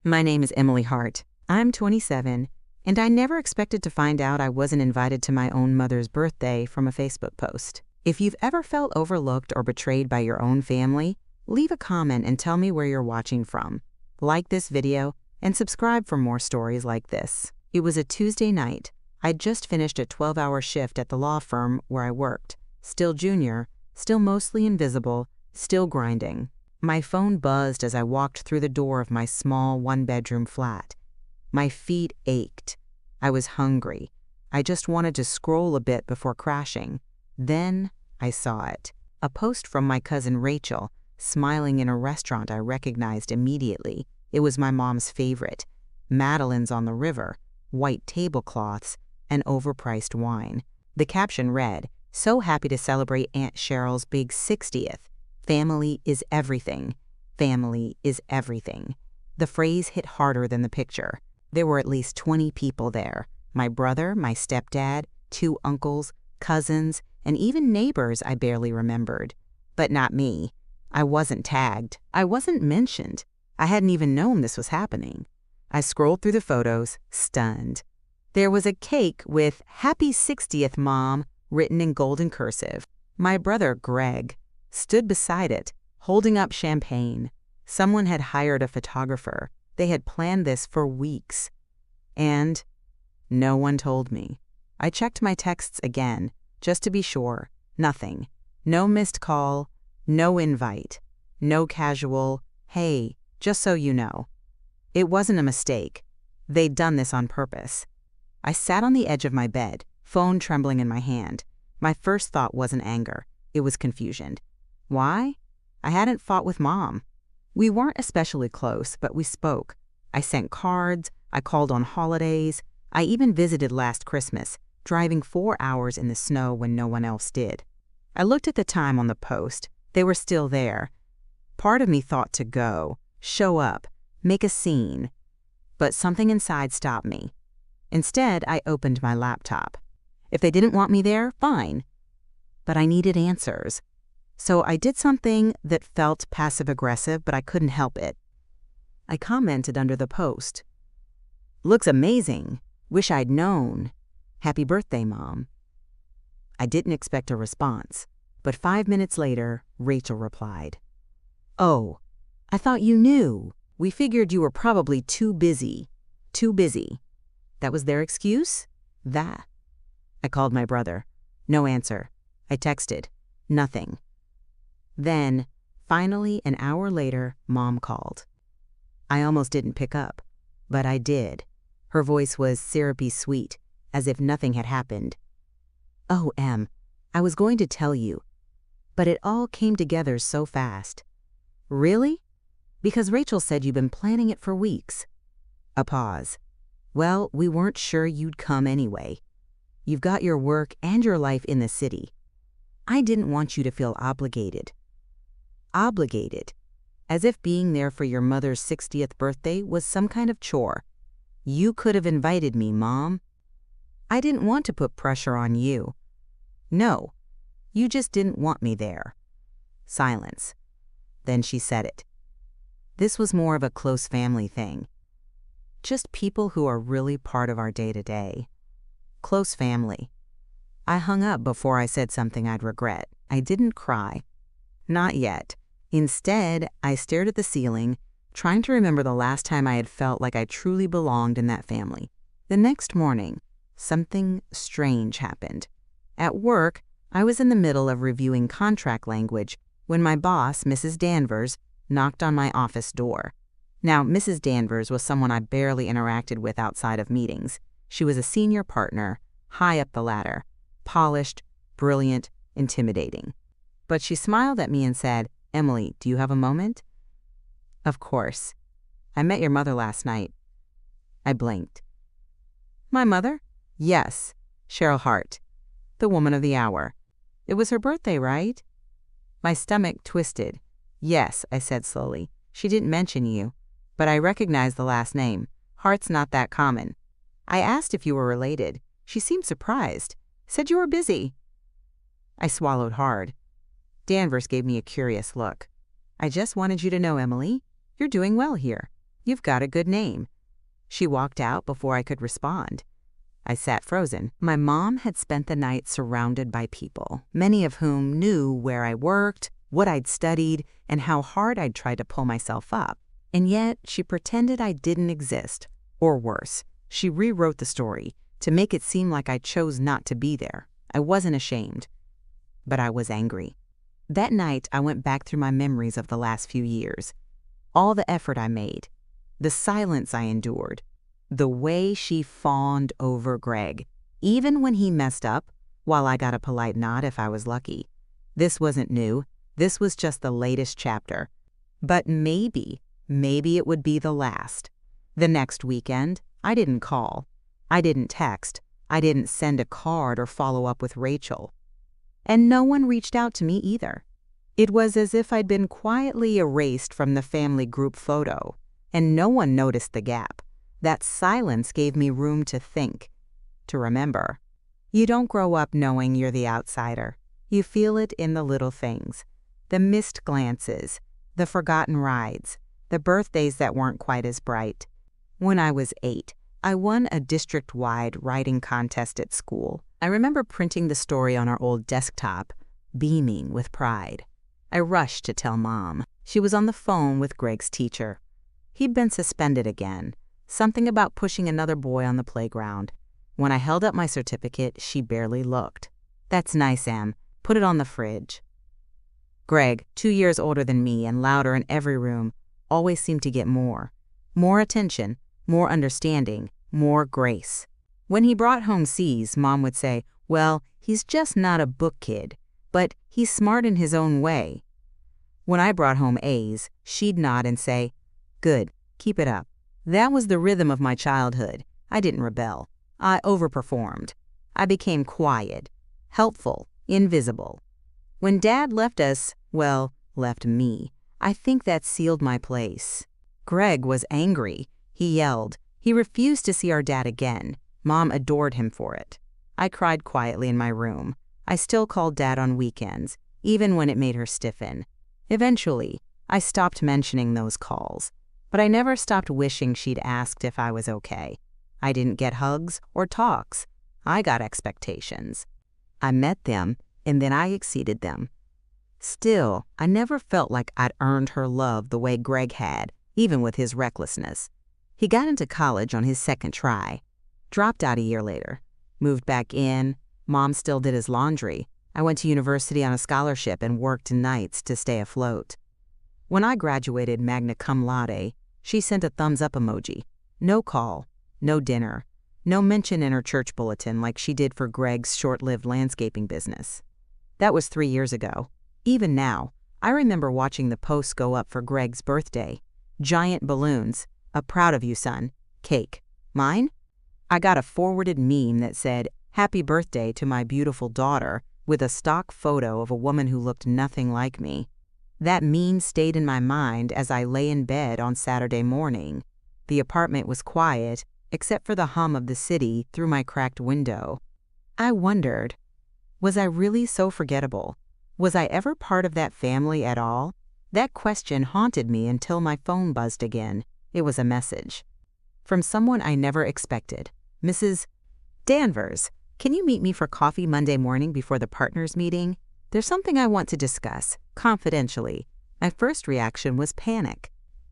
My name is Emily Hart. I'm 27, and I never expected to find out I wasn't invited to my own mother's birthday from a Facebook post. If you've ever felt overlooked or betrayed by your own family, leave a comment and tell me where you're watching from. Like this video and subscribe for more stories like this. It was a Tuesday night. I'd just finished a 12-hour shift at the law firm where I worked. Still junior, still mostly invisible, still grinding. My phone buzzed as I walked through the door of my small one-bedroom flat. My feet ached. I was hungry. I just wanted to scroll a bit before crashing. Then I saw it. A post from my cousin Rachel, smiling in a restaurant I recognized immediately. It was my mom's favorite. Madeleines on the river, white tablecloths, and overpriced wine. The caption read, "So happy to celebrate Aunt Cheryl's big 60th. Family is everything. Family is everything." The phrase hit harder than the picture. There were at least 20 people there. My brother, my stepdad, 2 uncles, cousins, and even neighbors I barely remembered. But not me. I wasn't tagged. I wasn't mentioned. I hadn't even known this was happening. I scrolled through the photos, stunned. There was a cake with "Happy 60th, Mom" written in golden cursive. My brother, Greg, stood beside it, holding up champagne. Someone had hired a photographer. They had planned this for weeks. And no one told me. I checked my texts again, just to be sure. Nothing. No missed call, no invite, no casual, "Hey, just so you know." It wasn't a mistake. They'd done this on purpose. I sat on the edge of my bed, phone trembling in my hand. My first thought wasn't anger. It was confusion. Why? I hadn't fought with Mom. We weren't especially close, but we spoke. I sent cards, I called on holidays, I even visited last Christmas, driving 4 hours in the snow when no one else did. I looked at the time on the post. They were still there. Part of me thought to go, show up, make a scene. But something inside stopped me. Instead, I opened my laptop. If they didn't want me there, fine. But I needed answers. So I did something that felt passive-aggressive, but I couldn't help it. I commented under the post. "Looks amazing. Wish I'd known. Happy birthday, Mom." I didn't expect a response, but 5 minutes later, Rachel replied. "Oh, I thought you knew. We figured you were probably too busy." Too busy. That was their excuse? That. I called my brother. No answer. I texted. Nothing. Then, finally, an hour later, Mom called. I almost didn't pick up, but I did. Her voice was syrupy sweet, as if nothing had happened. "Oh, Em, I was going to tell you, but it all came together so fast." "Really? Because Rachel said you've been planning it for weeks." A pause. "Well, we weren't sure you'd come anyway. You've got your work and your life in the city. I didn't want you to feel obligated." Obligated. As if being there for your mother's 60th birthday was some kind of chore. "You could have invited me, Mom." "I didn't want to put pressure on you." "No, you just didn't want me there." Silence. Then she said it. This was more of a close family thing. Just people who are really part of our day-to-day. Close family. I hung up before I said something I'd regret. I didn't cry. Not yet. Instead, I stared at the ceiling, trying to remember the last time I had felt like I truly belonged in that family. The next morning, something strange happened. At work, I was in the middle of reviewing contract language when my boss, Mrs. Danvers, knocked on my office door. Now, Mrs. Danvers was someone I barely interacted with outside of meetings. She was a senior partner, high up the ladder, polished, brilliant, intimidating. But she smiled at me and said, "Emily, do you have a moment?" "Of course. I met your mother last night." I blinked. "My mother?" "Yes, Cheryl Hart, the woman of the hour. It was her birthday, right?" My stomach twisted. "Yes," I said slowly. "She didn't mention you, but I recognize the last name. Hart's not that common." I asked if you were related. She seemed surprised. Said you were busy. I swallowed hard. Danvers gave me a curious look. "I just wanted you to know, Emily, you're doing well here. You've got a good name." She walked out before I could respond. I sat frozen. My mom had spent the night surrounded by people, many of whom knew where I worked, what I'd studied, and how hard I'd tried to pull myself up. And yet, she pretended I didn't exist. Or worse, she rewrote the story to make it seem like I chose not to be there. I wasn't ashamed, but I was angry. That night, I went back through my memories of the last few years. All the effort I made, the silence I endured, the way she fawned over Greg, even when he messed up, while I got a polite nod if I was lucky. This wasn't new. This was just the latest chapter. But maybe it would be the last. The next weekend, I didn't call. I didn't text. I didn't send a card or follow up with Rachel. And no one reached out to me either. It was as if I'd been quietly erased from the family group photo, and no one noticed the gap. That silence gave me room to think, to remember. You don't grow up knowing you're the outsider. You feel it in the little things. The missed glances, the forgotten rides, the birthdays that weren't quite as bright. When I was 8, I won a district-wide writing contest at school. I remember printing the story on our old desktop, beaming with pride. I rushed to tell Mom. She was on the phone with Greg's teacher. He'd been suspended again. Something about pushing another boy on the playground. When I held up my certificate, she barely looked. "That's nice, Em. Put it on the fridge." Greg, 2 years older than me and louder in every room, always seemed to get more. More attention, more understanding, more grace. When he brought home C's, Mom would say, "Well, he's just not a book kid, but he's smart in his own way." When I brought home A's, she'd nod and say, "Good, keep it up." That was the rhythm of my childhood. I didn't rebel. I overperformed. I became quiet, helpful, invisible. When Dad left us, well, left me, I think that sealed my place. Greg was angry. He yelled. He refused to see our dad again. Mom adored him for it. I cried quietly in my room. I still called Dad on weekends, even when it made her stiffen. Eventually, I stopped mentioning those calls. But I never stopped wishing she'd asked if I was okay. I didn't get hugs or talks. I got expectations. I met them, and then I exceeded them. Still, I never felt like I'd earned her love the way Greg had, even with his recklessness. He got into college on his second try. Dropped out a year later. Moved back in. Mom still did his laundry. I went to university on a scholarship and worked nights to stay afloat. When I graduated magna cum laude, she sent a thumbs-up emoji. No call, no dinner, no mention in her church bulletin like she did for Greg's short-lived landscaping business. That was 3 years ago. Even now, I remember watching the posts go up for Greg's birthday. Giant balloons, a proud of you, son, cake. Mine? I got a forwarded meme that said, "Happy birthday to my beautiful daughter," with a stock photo of a woman who looked nothing like me. That meme stayed in my mind as I lay in bed on Saturday morning. The apartment was quiet, except for the hum of the city through my cracked window. I wondered, was I really so forgettable? Was I ever part of that family at all? That question haunted me until my phone buzzed again. It was a message. From someone I never expected. "Mrs. Danvers, can you meet me for coffee Monday morning before the partners meeting? There's something I want to discuss, confidentially." My first reaction was panic.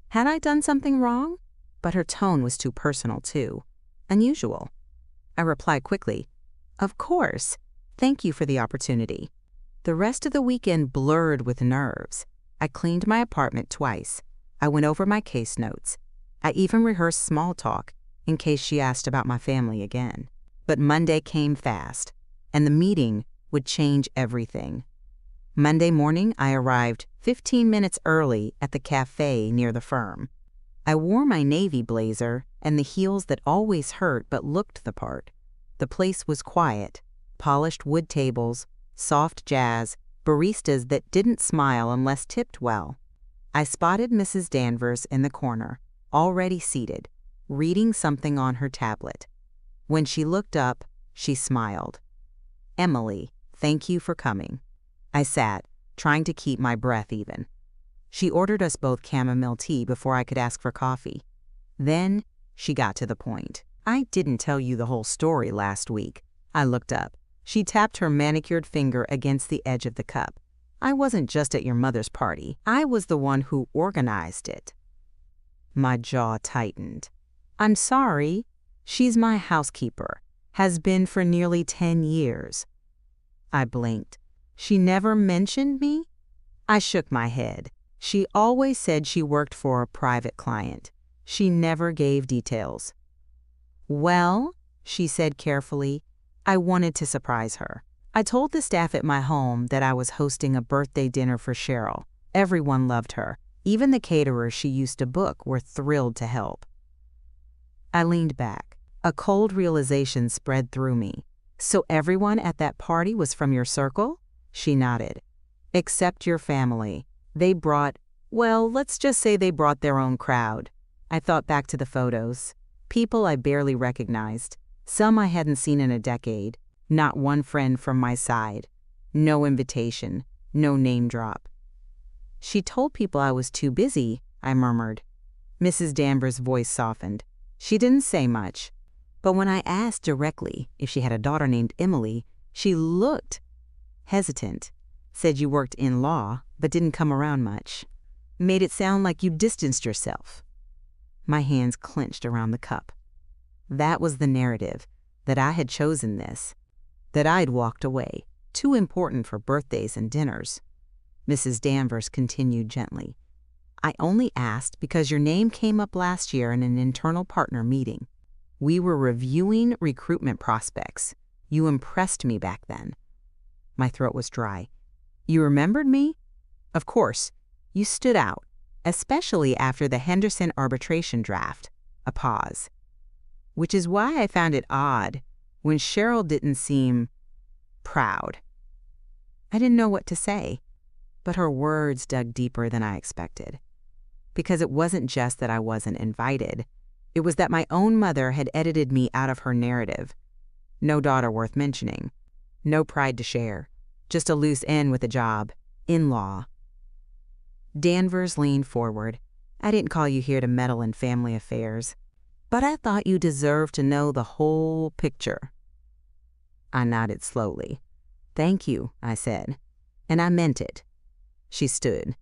Had I done something wrong? But her tone was too personal, too. Unusual. I replied quickly, "Of course. Thank you for the opportunity." The rest of the weekend blurred with nerves. I cleaned my apartment twice. I went over my case notes. I even rehearsed small talk in case she asked about my family again. But Monday came fast, and the meeting would change everything. Monday morning, I arrived 15 minutes early at the cafe near the firm. I wore my navy blazer and the heels that always hurt but looked the part. The place was quiet, polished wood tables, soft jazz, baristas that didn't smile unless tipped well. I spotted Mrs. Danvers in the corner, already seated, reading something on her tablet. When she looked up, she smiled. "Emily, thank you for coming." I sat, trying to keep my breath even. She ordered us both chamomile tea before I could ask for coffee. Then she got to the point. "I didn't tell you the whole story last week." I looked up. She tapped her manicured finger against the edge of the cup. "I wasn't just at your mother's party. I was the one who organized it." My jaw tightened. "I'm sorry. She's my housekeeper. Has been for nearly 10 years. I blinked. "She never mentioned me?" I shook my head. "She always said she worked for a private client. She never gave details." "Well," she said carefully, "I wanted to surprise her. I told the staff at my home that I was hosting a birthday dinner for Cheryl. Everyone loved her. Even the caterers she used to book were thrilled to help." I leaned back. A cold realization spread through me. "So everyone at that party was from your circle?" She nodded. "Except your family. They brought, well, let's just say they brought their own crowd." I thought back to the photos. People I barely recognized. Some I hadn't seen in a decade. Not one friend from my side. No invitation. No name drop. "She told people I was too busy," I murmured. Mrs. Danvers' voice softened. "She didn't say much. But when I asked directly if she had a daughter named Emily, she looked hesitant. Said you worked in law, but didn't come around much. Made it sound like you distanced yourself." My hands clenched around the cup. That was the narrative, that I had chosen this, that I'd walked away, too important for birthdays and dinners. Mrs. Danvers continued gently. "I only asked because your name came up last year in an internal partner meeting. We were reviewing recruitment prospects. You impressed me back then." My throat was dry. "You remembered me?" "Of course. You stood out, especially after the Henderson arbitration draft." A pause. "Which is why I found it odd when Cheryl didn't seem proud." I didn't know what to say, but her words dug deeper than I expected. Because it wasn't just that I wasn't invited. It was that my own mother had edited me out of her narrative. No daughter worth mentioning. No pride to share. Just a loose end with a job. In law. Danvers leaned forward. "I didn't call you here to meddle in family affairs, but I thought you deserved to know the whole picture." I nodded slowly. "Thank you," I said, "and I meant it." She stood.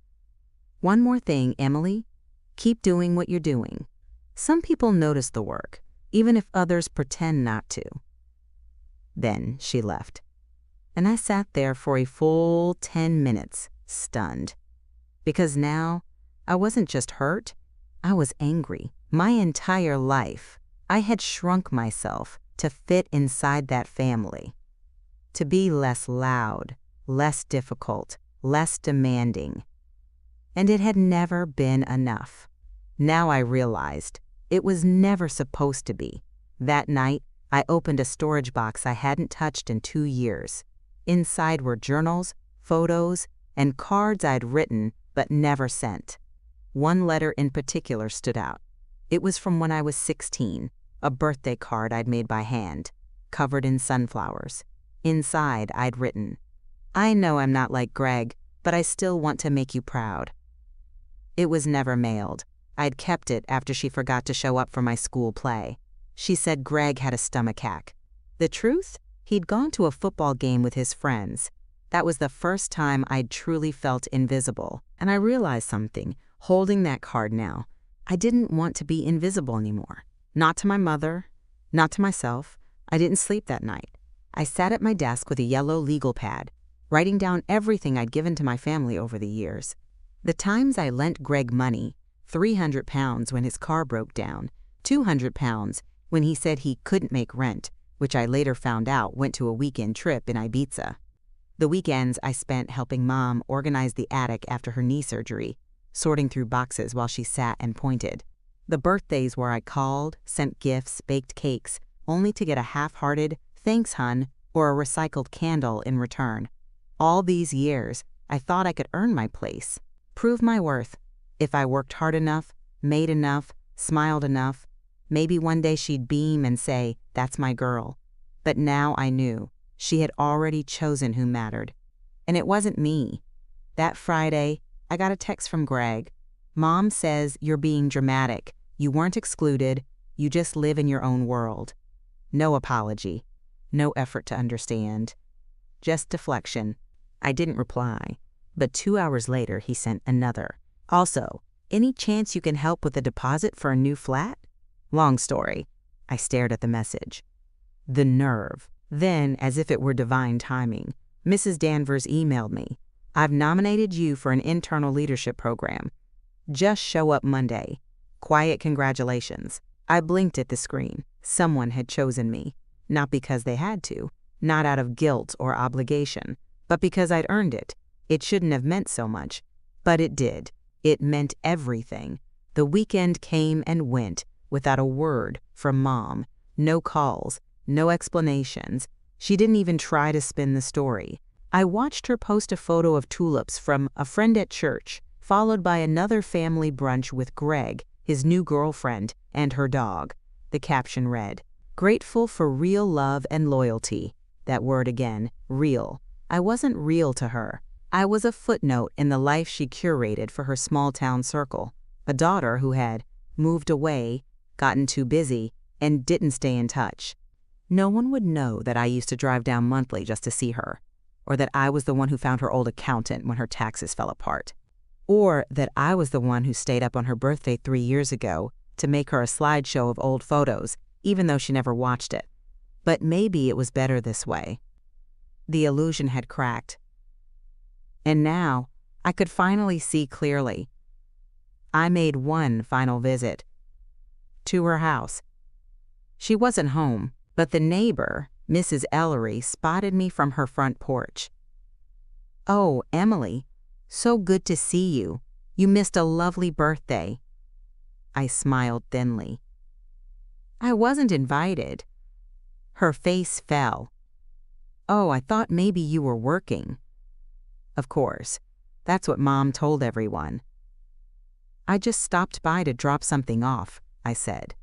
"One more thing, Emily. Keep doing what you're doing. Some people notice the work, even if others pretend not to." Then she left. And I sat there for a full 10 minutes, stunned. Because now, I wasn't just hurt, I was angry. My entire life, I had shrunk myself to fit inside that family. To be less loud, less difficult, less demanding. And it had never been enough. Now I realized it was never supposed to be. That night, I opened a storage box I hadn't touched in 2 years. Inside were journals, photos, and cards I'd written but never sent. One letter in particular stood out. It was from when I was 16, a birthday card I'd made by hand, covered in sunflowers. Inside, I'd written, "I know I'm not like Greg, but I still want to make you proud." It was never mailed. I'd kept it after she forgot to show up for my school play. She said Greg had a stomachache. The truth? He'd gone to a football game with his friends. That was the first time I'd truly felt invisible. And I realized something, holding that card now. I didn't want to be invisible anymore. Not to my mother, not to myself. I didn't sleep that night. I sat at my desk with a yellow legal pad, writing down everything I'd given to my family over the years. The times I lent Greg money, 300 pounds when his car broke down, 200 pounds when he said he couldn't make rent, which I later found out went to a weekend trip in Ibiza. The weekends I spent helping Mom organize the attic after her knee surgery, sorting through boxes while she sat and pointed. The birthdays where I called, sent gifts, baked cakes, only to get a half-hearted, "Thanks, hun," or a recycled candle in return. All these years, I thought I could earn my place, prove my worth. If I worked hard enough, made enough, smiled enough, maybe one day she'd beam and say, "That's my girl." But now I knew. She had already chosen who mattered. And it wasn't me. That Friday, I got a text from Greg. "Mom says you're being dramatic. You weren't excluded, you just live in your own world. No apology, no effort to understand. Just deflection. I didn't reply, but 2 hours later he sent another. Also, any chance you can help with a deposit for a new flat? Long story. I stared at the message. The nerve. Then, as if it were divine timing, Mrs. Danvers emailed me. I've nominated you for an internal leadership program. Just show up Monday. Quiet congratulations. I blinked at the screen. Someone had chosen me. Not because they had to, not out of guilt or obligation, but because I'd earned it. It shouldn't have meant so much, but it did. It meant everything. The weekend came and went without a word from Mom. No calls, no explanations. She didn't even try to spin the story. I watched her post a photo of tulips from a friend at church, followed by another family brunch with Greg, his new girlfriend, and her dog. The caption read, "Grateful for real love and loyalty." That word again, real. I wasn't real to her. I was a footnote in the life she curated for her small-town circle, a daughter who had moved away, gotten too busy, and didn't stay in touch. No one would know that I used to drive down monthly just to see her, or that I was the one who found her old accountant when her taxes fell apart, or that I was the one who stayed up on her birthday 3 years ago to make her a slideshow of old photos, even though she never watched it. But maybe it was better this way. The illusion had cracked. And now, I could finally see clearly. I made one final visit. To her house. She wasn't home, but the neighbor, Mrs. Ellery, spotted me from her front porch. "Oh, Emily, so good to see you. You missed a lovely birthday." I smiled thinly. "I wasn't invited." Her face fell. "Oh, I thought maybe you were working." Of course, that's what Mom told everyone. "I just stopped by to drop something off," I said.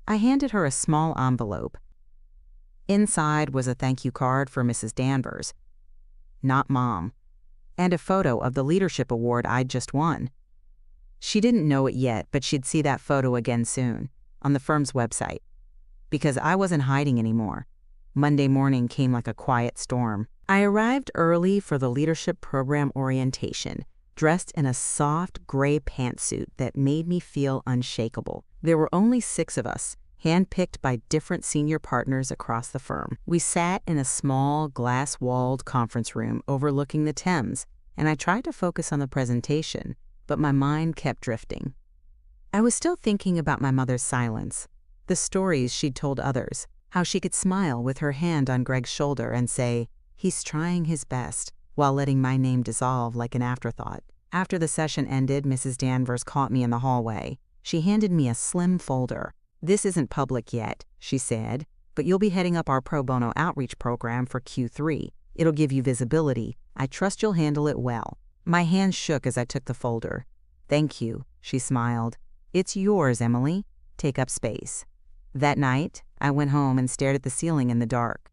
I handed her a small envelope. Inside was a thank you card for Mrs. Danvers, not Mom, and a photo of the leadership award I'd just won. She didn't know it yet, but she'd see that photo again soon, on the firm's website. Because I wasn't hiding anymore. Monday morning came like a quiet storm. I arrived early for the leadership program orientation, dressed in a soft gray pantsuit that made me feel unshakable. There were only 6 of us, handpicked by different senior partners across the firm. We sat in a small, glass-walled conference room overlooking the Thames, and I tried to focus on the presentation, but my mind kept drifting. I was still thinking about my mother's silence, the stories she'd told others, how she could smile with her hand on Greg's shoulder and say, "He's trying his best," while letting my name dissolve like an afterthought. After the session ended, Mrs. Danvers caught me in the hallway. She handed me a slim folder. "This isn't public yet," she said, "but you'll be heading up our pro bono outreach program for Q3. It'll give you visibility. I trust you'll handle it well." My hand shook as I took the folder. "Thank you," she smiled. "It's yours, Emily. Take up space." That night, I went home and stared at the ceiling in the dark.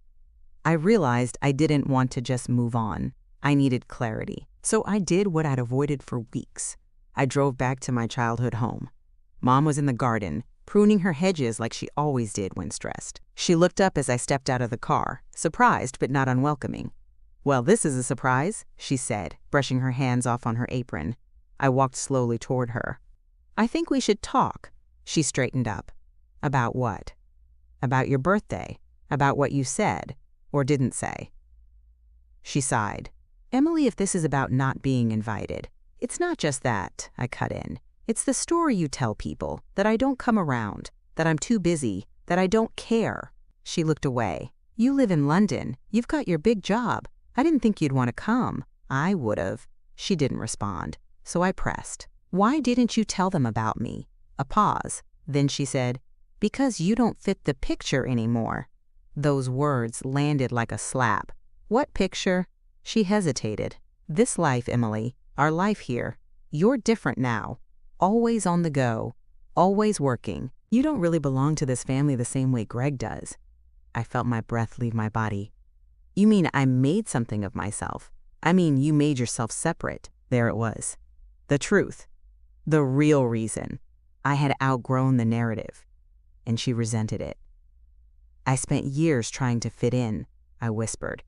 I realized I didn't want to just move on. I needed clarity. So I did what I'd avoided for weeks. I drove back to my childhood home. Mom was in the garden, pruning her hedges like she always did when stressed. She looked up as I stepped out of the car, surprised but not unwelcoming. "Well, this is a surprise," she said, brushing her hands off on her apron. I walked slowly toward her. "I think we should talk." She straightened up. "About what?" "About your birthday. About what you said, or didn't say." She sighed. "Emily, if this is about not being invited, it's not just that," I cut in. "It's the story you tell people, that I don't come around, that I'm too busy, that I don't care." She looked away. "You live in London. You've got your big job. I didn't think you'd want to come." "I would've." She didn't respond, so I pressed. "Why didn't you tell them about me?" A pause. Then she said, "Because you don't fit the picture anymore." Those words landed like a slap. "What picture?" She hesitated. "This life, Emily, our life here. You're different now. Always on the go. Always working. You don't really belong to this family the same way Greg does." I felt my breath leave my body. "You mean I made something of myself? I mean you made yourself separate." There it was. The truth. The real reason. I had outgrown the narrative, and she resented it. "I spent years trying to fit in," I whispered,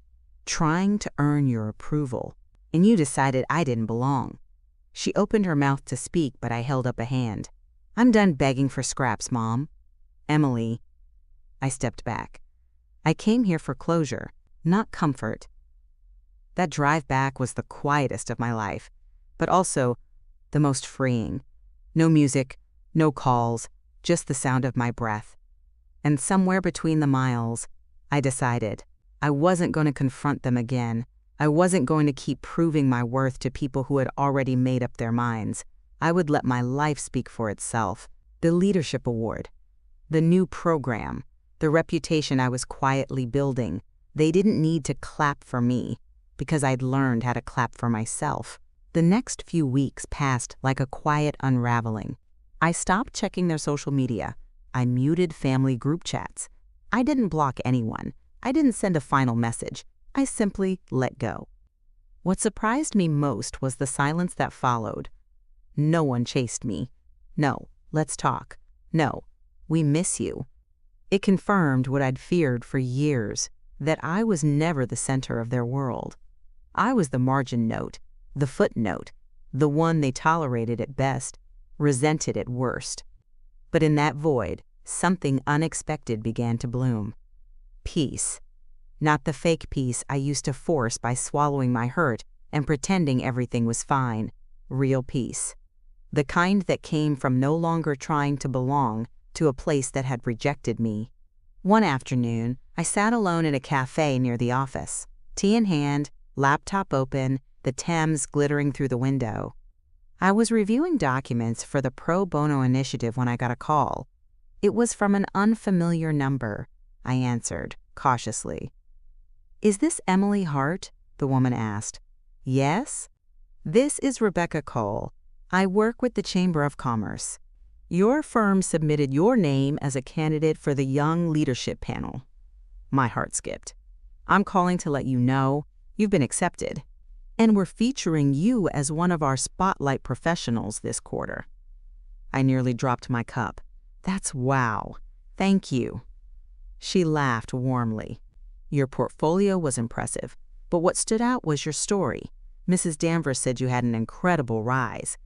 "trying to earn your approval, and you decided I didn't belong." She opened her mouth to speak, but I held up a hand. "I'm done begging for scraps, Mom." "Emily," I stepped back. "I came here for closure, not comfort." That drive back was the quietest of my life, but also the most freeing. No music, no calls, just the sound of my breath. And somewhere between the miles, I decided I wasn't going to confront them again. I wasn't going to keep proving my worth to people who had already made up their minds. I would let my life speak for itself. The leadership award, the new program, the reputation I was quietly building, they didn't need to clap for me because I'd learned how to clap for myself. The next few weeks passed like a quiet unraveling. I stopped checking their social media. I muted family group chats. I didn't block anyone. I didn't send a final message. I simply let go. What surprised me most was the silence that followed. No one chased me. "No, let's talk." "No, we miss you." It confirmed what I'd feared for years, that I was never the center of their world. I was the margin note, the footnote, the one they tolerated at best, resented at worst. But in that void, something unexpected began to bloom. Peace. Not the fake peace I used to force by swallowing my hurt and pretending everything was fine. Real peace. The kind that came from no longer trying to belong to a place that had rejected me. One afternoon, I sat alone in a cafe near the office, tea in hand, laptop open, the Thames glittering through the window. I was reviewing documents for the pro bono initiative when I got a call. It was from an unfamiliar number. I answered, cautiously. "Is this Emily Hart?" the woman asked. "Yes." "This is Rebecca Cole. I work with the Chamber of Commerce. Your firm submitted your name as a candidate for the Young Leadership Panel." My heart skipped. "I'm calling to let you know you've been accepted, and we're featuring you as one of our spotlight professionals this quarter." I nearly dropped my cup. "That's wow. Thank you." She laughed warmly. "Your portfolio was impressive, but what stood out was your story. Mrs. Danvers said you had an incredible rise."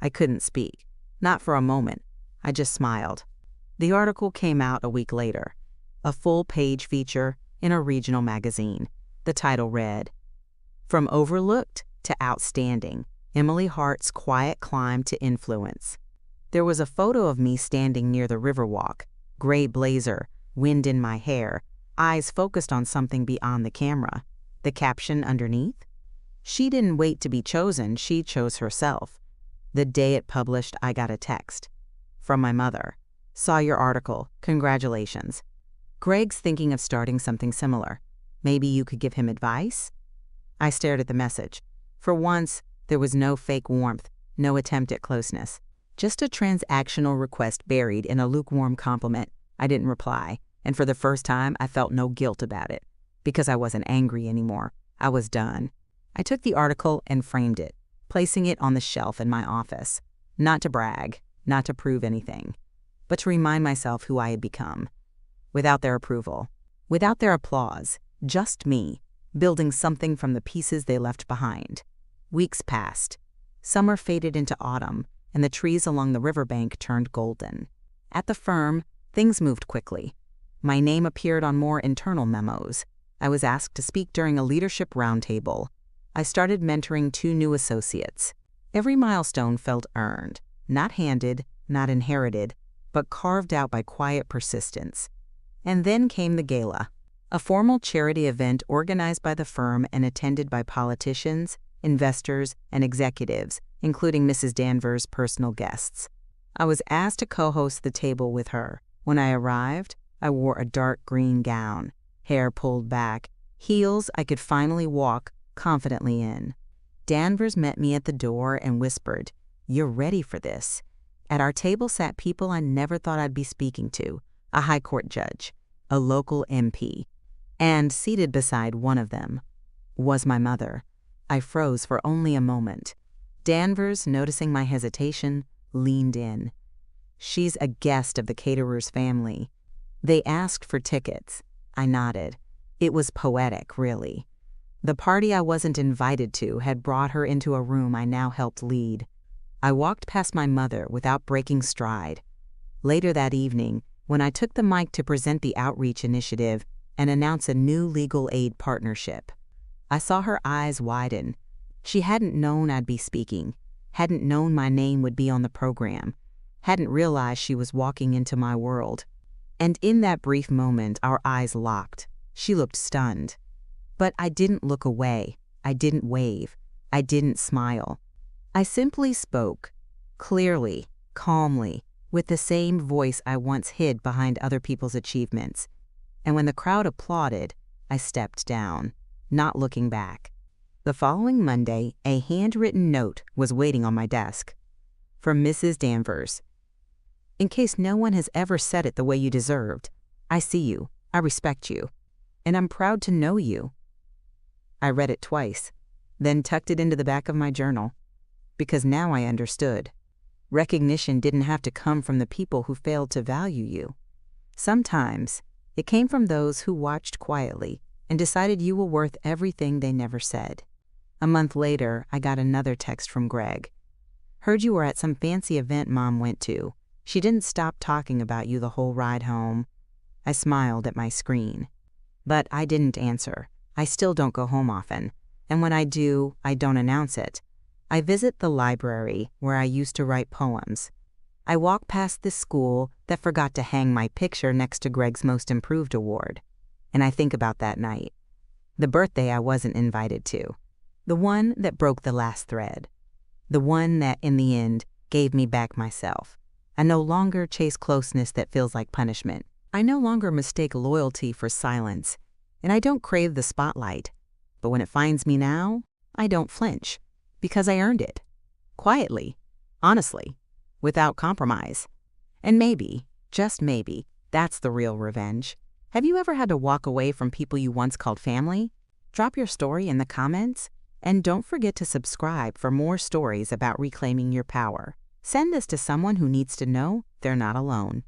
I couldn't speak. Not for a moment. I just smiled. The article came out a week later. A full-page feature in a regional magazine. The title read, "From Overlooked to Outstanding, Emily Hart's Quiet Climb to Influence." There was a photo of me standing near the Riverwalk, gray blazer, wind in my hair, eyes focused on something beyond the camera. The caption underneath? "She didn't wait to be chosen, she chose herself." The day it published, I got a text from my mother. "Saw your article. Congratulations. Greg's thinking of starting something similar. Maybe you could give him advice?" I stared at the message. For once, there was no fake warmth, no attempt at closeness. Just a transactional request buried in a lukewarm compliment. I didn't reply, and for the first time, I felt no guilt about it. Because I wasn't angry anymore. I was done. I took the article and framed it, placing it on the shelf in my office. Not to brag, not to prove anything, but to remind myself who I had become. Without their approval, without their applause, just me, building something from the pieces they left behind. Weeks passed. Summer faded into autumn, and the trees along the riverbank turned golden. At the firm, things moved quickly. My name appeared on more internal memos. I was asked to speak during a leadership roundtable. I started mentoring 2 new associates. Every milestone felt earned, not handed, not inherited, but carved out by quiet persistence. And then came the gala, a formal charity event organized by the firm and attended by politicians, investors, and executives, including Mrs. Danvers' personal guests. I was asked to co-host the table with her. When I arrived, I wore a dark green gown, hair pulled back, heels I could finally walk confidently in. Danvers met me at the door and whispered, "You're ready for this." At our table sat people I never thought I'd be speaking to, a high court judge, a local MP, and seated beside one of them was my mother. I froze for only a moment. Danvers, noticing my hesitation, leaned in. She's a guest of the caterer's family. They asked for tickets. I nodded. It was poetic, really. The party I wasn't invited to had brought her into a room I now helped lead. I walked past my mother without breaking stride. Later that evening, when I took the mic to present the outreach initiative and announce a new legal aid partnership, I saw her eyes widen. She hadn't known I'd be speaking, hadn't known my name would be on the program, hadn't realized she was walking into my world. And in that brief moment, our eyes locked. She looked stunned. But I didn't look away. I didn't wave. I didn't smile. I simply spoke, clearly, calmly, with the same voice I once hid behind other people's achievements. And when the crowd applauded, I stepped down, not looking back. The following Monday, a handwritten note was waiting on my desk. From Mrs. Danvers. In case no one has ever said it the way you deserved, I see you, I respect you, and I'm proud to know you. I read it twice, then tucked it into the back of my journal, because now I understood. Recognition didn't have to come from the people who failed to value you. Sometimes, it came from those who watched quietly and decided you were worth everything they never said. A month later, I got another text from Greg. Heard you were at some fancy event Mom went to. She didn't stop talking about you the whole ride home. I smiled at my screen. But I didn't answer. I still don't go home often. And when I do, I don't announce it. I visit the library where I used to write poems. I walk past this school that forgot to hang my picture next to Greg's Most Improved Award. And I think about that night. The birthday I wasn't invited to. The one that broke the last thread. The one that, in the end, gave me back myself. I no longer chase closeness that feels like punishment. I no longer mistake loyalty for silence. And I don't crave the spotlight. But when it finds me now, I don't flinch. Because I earned it. Quietly. Honestly. Without compromise. And maybe, just maybe, that's the real revenge. Have you ever had to walk away from people you once called family? Drop your story in the comments. And don't forget to subscribe for more stories about reclaiming your power. Send this to someone who needs to know they're not alone.